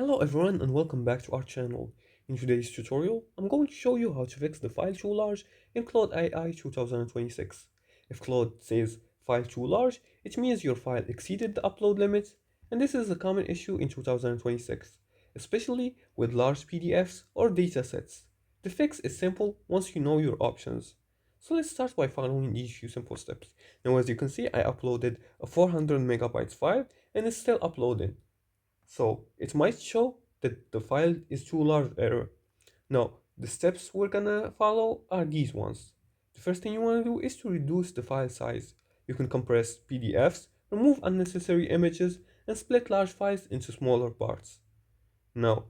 Hello everyone and welcome back to our channel. In today's tutorial, I'm going to show you how to fix the file too large in Claude AI 2026. If Claude says file too large, it means your file exceeded the upload limit, and this is a common issue in 2026, especially with large PDFs or datasets. The fix is simple once you know your options. So let's start by following these few simple steps. Now as you can see, I uploaded a 400 megabytes file and it's still uploading. So it might show that the file is too large error. Now, the steps we're gonna follow are these ones. The first thing you wanna do is to reduce the file size. You can compress PDFs, remove unnecessary images, and split large files into smaller parts. Now,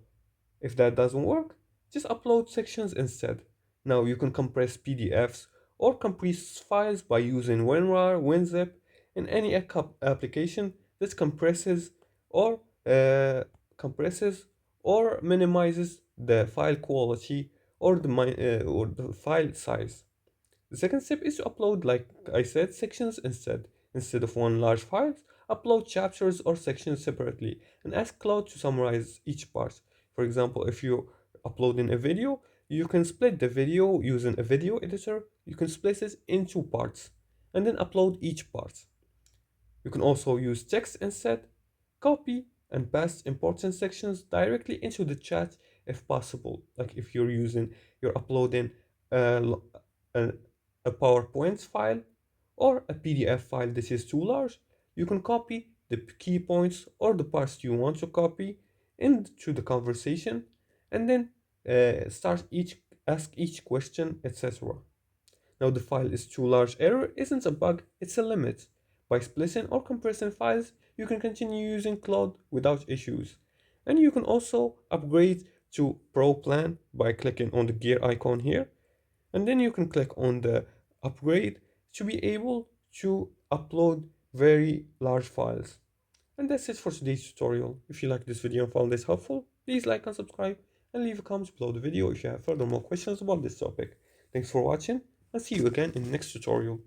if that doesn't work, just upload sections instead. Now you can compress PDFs or compress files by using WinRAR, WinZip, and any application that or uh, compresses or minimizes the file quality or the file size. The second step is to upload, like I said, sections instead. Instead of one large file, upload chapters or sections separately and ask Claude to summarize each part. For example, if you're uploading a video, you can split the video using a video editor. You can split it into parts and then upload each part. You can also use text instead, copy and paste important sections directly into the chat if possible. Like if you're uploading a, a, a PowerPoint file or a PDF file that is too large, you can copy the key points or the parts you want to copy into the conversation and then ask each question, etc. Now the file is too large error isn't a bug, it's a limit. By splitting or compressing files, you can continue using Claude without issues. And you can also upgrade to Pro plan by clicking on the gear icon here. And then you can click on the upgrade to be able to upload very large files. And that's it for today's tutorial. If you like this video and found this helpful, please like and subscribe and leave a comment below the video if you have further more questions about this topic. Thanks for watching and see you again in the next tutorial.